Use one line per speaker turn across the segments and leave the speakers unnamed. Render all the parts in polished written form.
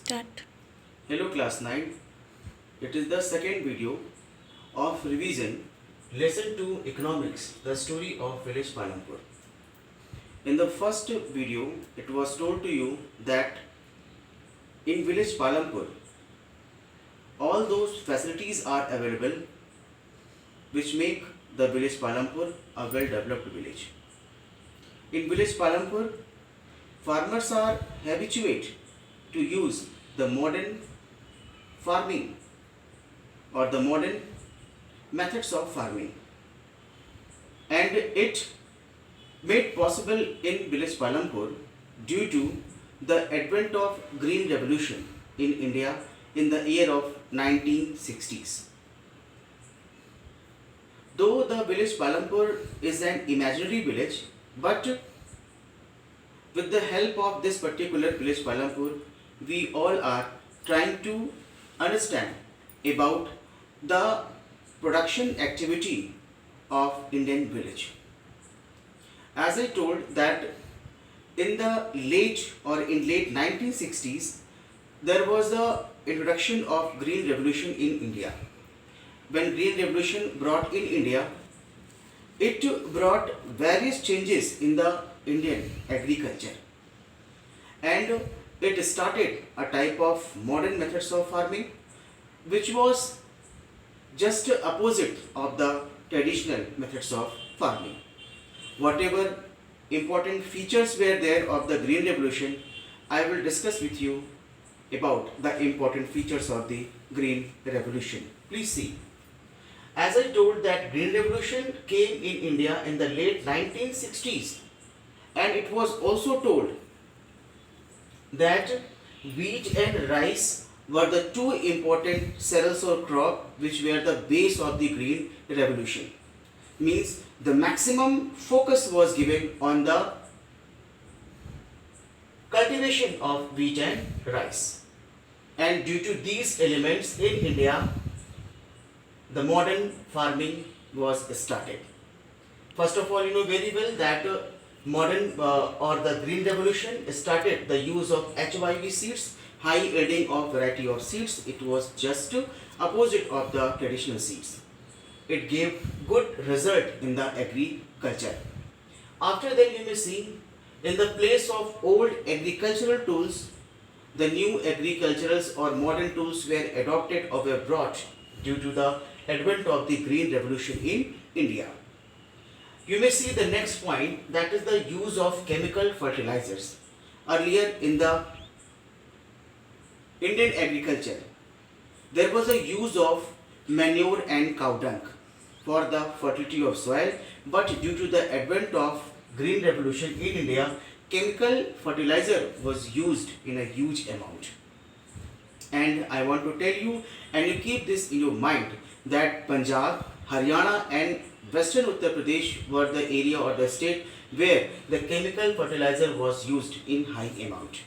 Start.
Hello class 9. It is the second video of revision lesson 2 economics, the story of village Palampur. In the first video it was told to you that in village Palampur all those facilities are available which make the village Palampur a well developed village. In village Palampur farmers are habituated to use the modern farming or the modern methods of farming, and it made possible in village Palampur due to the advent of green revolution in India in the year of 1960s. Though the village Palampur is an imaginary village, but with the help of this particular village Palampur, we all are trying to understand about the production activity of Indian village. As I told that in the late 1960s there was the introduction of green revolution in India. When green revolution brought in India, it brought various changes in the Indian agriculture, and it started a type of modern methods of farming which was just opposite of the traditional methods of farming. Whatever important features were there of the green revolution, I will discuss with you about the important features of the green revolution. Please see. As I told that green revolution came in India in the late 1960s, and it was also told that wheat and rice were the two important cereals or crop which were the base of the green revolution. Means the maximum focus was given on the cultivation of wheat and rice, and due to these elements in India the modern farming was started. First of all, you know very well that modern or the green revolution started the use of HYV seeds, high yielding of variety of seeds. It was just opposite of the traditional seeds. It gave good result in the agriculture. After that, you may see in the place of old agricultural tools, the new agriculturals or modern tools were adopted or were brought due to the advent of the green revolution in India. You may see the next point, that is the use of chemical fertilizers. Earlier in the Indian agriculture, there was a use of manure and cow dung for the fertility of soil, but due to the advent of green revolution in India, chemical fertilizer was used in a huge amount. And I want to tell you, and you keep this in your mind, that Punjab, Haryana and Western Uttar Pradesh were the area or the state where the chemical fertilizer was used in high amount.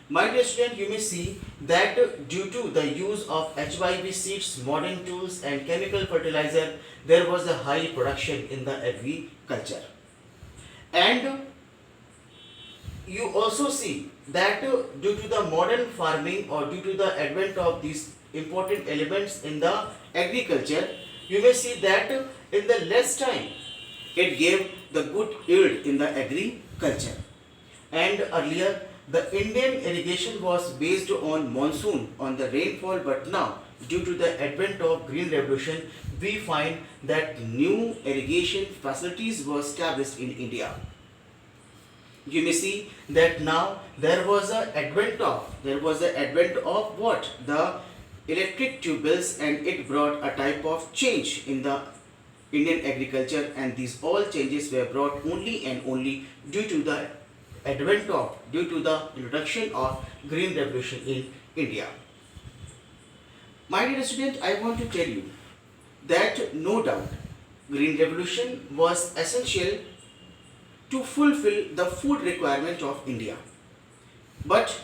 My dear student, you may see that due to the use of HYV seeds, modern tools and chemical fertilizer, there was a high production in the agriculture. And you also see that due to the modern farming or due to the advent of these important elements in the agriculture, you may see that in the less time it gave the good yield in the agriculture. And earlier the Indian irrigation was based on monsoon, on the rainfall, but now due to the advent of green revolution we find that new irrigation facilities were established in India. You may see that now there was an advent of what? The electric tube wells, and it brought a type of change in the Indian agriculture, and these all changes were brought only and only due to the introduction of green revolution in India. My dear student, I want to tell you that no doubt green revolution was essential to fulfill the food requirement of India. But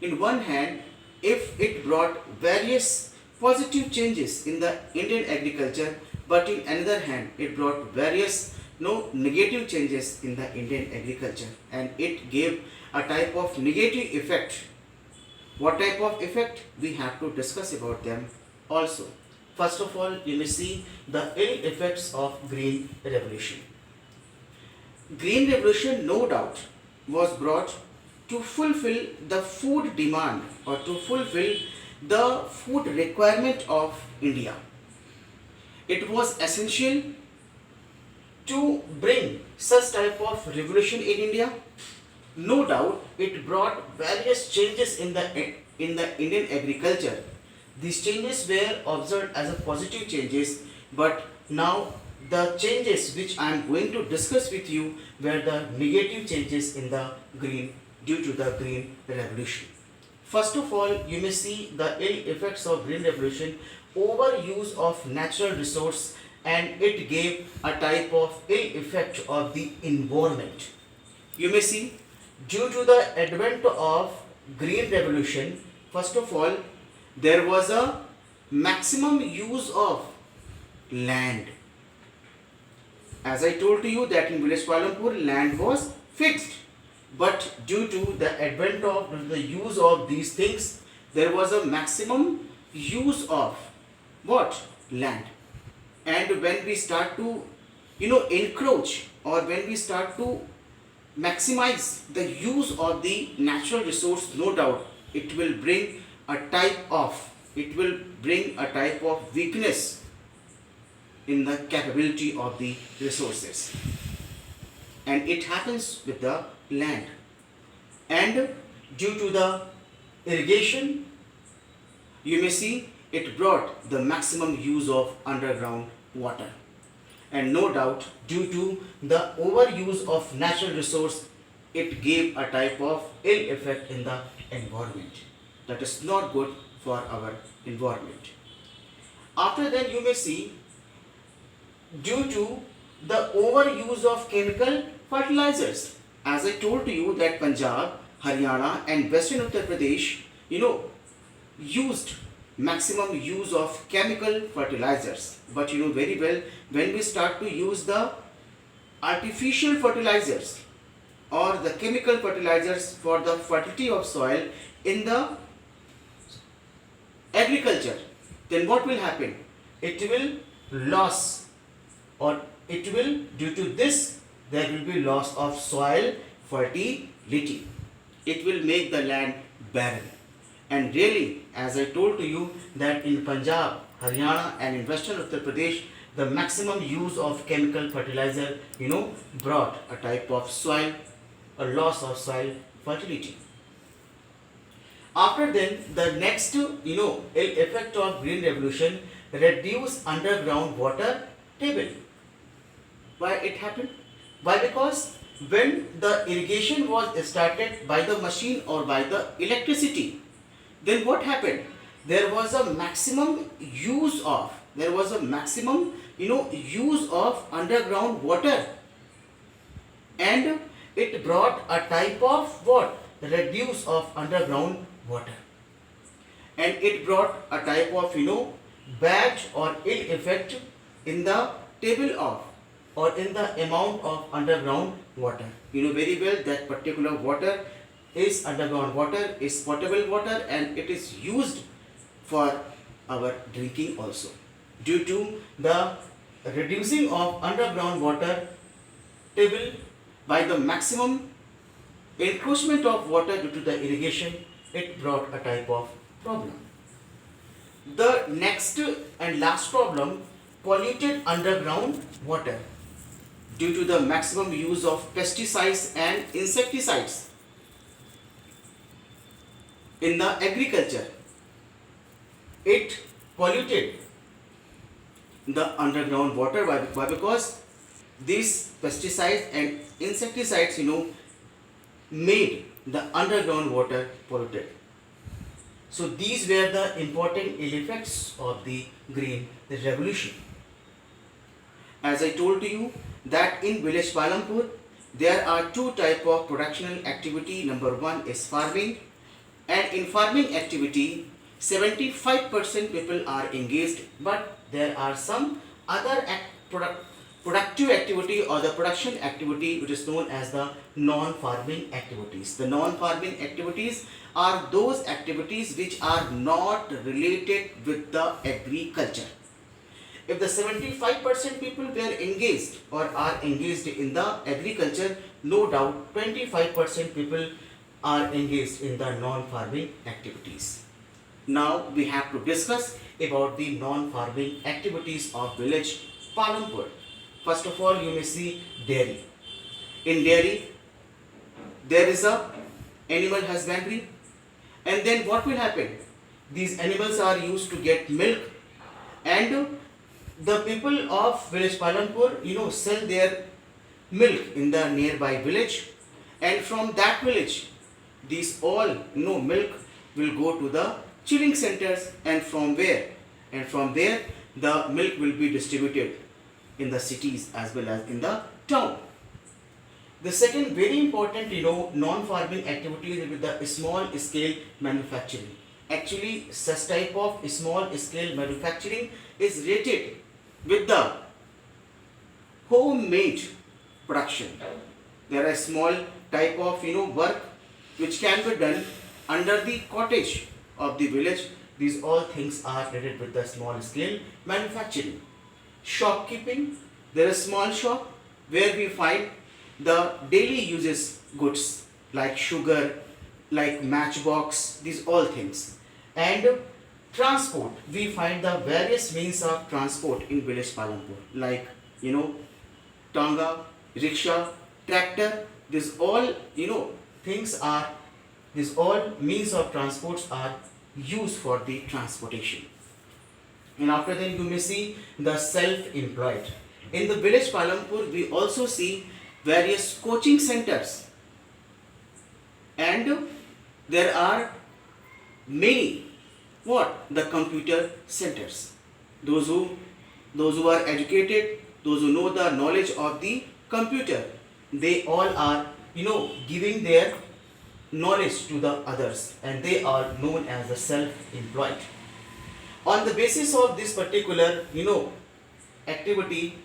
in one hand, if it brought various positive changes in the Indian agriculture, but in another hand, it brought various negative changes in the Indian agriculture, and it gave a type of negative effect What type of effect? We have to discuss about them also. First of all, you may see the ill effects of Green Revolution. Green Revolution, no doubt, was brought to fulfill the food demand or to fulfill the food requirement of India. It was essential to bring such type of revolution in India. No doubt, it brought various changes in the Indian agriculture. These changes were observed as a positive changes, but now the changes which I am going to discuss with you were the negative changes in the green due to the Green Revolution. First of all, you may see the ill effects of Green Revolution, overuse of natural resource, and it gave a type of ill effect of the environment. You may see, due to the advent of Green Revolution, first of all, there was a maximum use of land. As I told to you that in village Palampur, land was fixed. But due to the advent of the use of these things, there was a maximum use of what? Land. And when we start to, encroach, or when we start to maximize the use of the natural resource, no doubt it will bring a type of weakness in the capability of the resources, and it happens with the land. And due to the irrigation, you may see it brought the maximum use of underground water, and no doubt due to the overuse of natural resource, it gave a type of ill effect in the environment. That is not good for our environment. After that, you may see, due to the overuse of chemical fertilizers, as I told to you that Punjab, Haryana and Western Uttar Pradesh, used maximum use of chemical fertilizers. But you know very well, when we start to use the artificial fertilizers or the chemical fertilizers for the fertility of soil in the agriculture, then what will happen? It will loss, or it will, due to this, there will be loss of soil fertility. It will make the land barren. And really, as I told to you that in Punjab, Haryana and in Western Uttar Pradesh, the maximum use of chemical fertilizer, brought a type of soil, a loss of soil fertility. After then, the next, effect of Green Revolution, reduce underground water table. Why it happened? Why? Because when the irrigation was started by the machine or by the electricity, then what happened? There was a maximum use of, use of underground water, and it brought a type of what? Reduce of underground water, and it brought a type of bad or ill effect in the table of, or in the amount of underground water. You know very well that particular water is underground water, is potable water, and it is used for our drinking also. Due to the reducing of underground water table by the maximum encroachment of water due to the irrigation, it brought a type of problem. The next and last problem, polluted underground water due to the maximum use of pesticides and insecticides in the agriculture. It polluted the underground water. Why? Because these pesticides and insecticides made the underground water polluted. So these were the important ill effects of the Green Revolution. As I told you that in village Palampur, there are two types of productional activity. Number one is farming, and in farming activity 75% people are engaged, but there are some other productive activity or the production activity which is known as the non-farming activities. The non-farming activities are those activities which are not related with the agriculture. If the 75% people were engaged or are engaged in the agriculture, no doubt 25% people are engaged in the non-farming activities. Now we have to discuss about the non-farming activities of village Palampur. First of all, you may see dairy. In dairy, there is a animal husbandry, and then what will happen? These animals are used to get milk, and the people of village Palampur, sell their milk in the nearby village, and from that village, these all, milk will go to the chilling centers, and from where? And from there, the milk will be distributed in the cities as well as in the town. The second very important, non-farming activity is with the small scale manufacturing. Actually, such type of small scale manufacturing is rated with the homemade production. There are small type of work which can be done under the cottage of the village. These all things are related with the small scale manufacturing. Shopkeeping, there is small shop where we find the daily uses goods like sugar, like matchbox, these all things. And transport, we find the various means of transport in village Palampur like tanga, rickshaw, tractor. These all things are, these all means of transports are used for the transportation. And after that you may see the self-employed. In the village Palampur we also see various coaching centers, and there are many the computer centers. Those who are educated, those who know the knowledge of the computer, they all are giving their knowledge to the others, and they are known as the self-employed. On the basis of this particular activity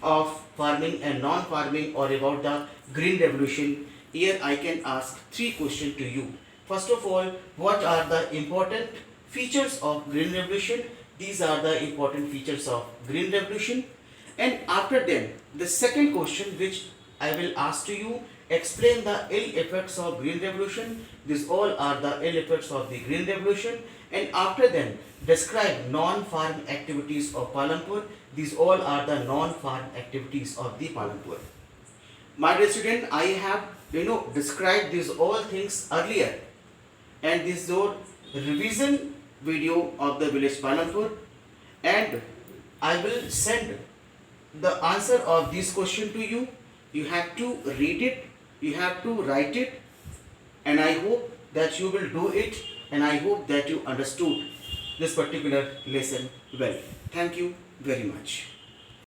of farming and non-farming, or about the green revolution, here I can ask three questions to you. First of all, what are the important features of green revolution? These are the important features of green revolution. And after them, the second question which I will ask to you, explain the ill effects of green revolution. These all are the ill effects of the green revolution. And after them, describe non-farm activities of Palampur. These all are the non-farm activities of the Palampur. My dear student, I have described these all things earlier, and this is your revision video of the village Palampur, and I will send the answer of this question to you. You have to read it, you have to write it, and I hope that you will do it, and I hope that you understood this particular lesson well. Thank you very much.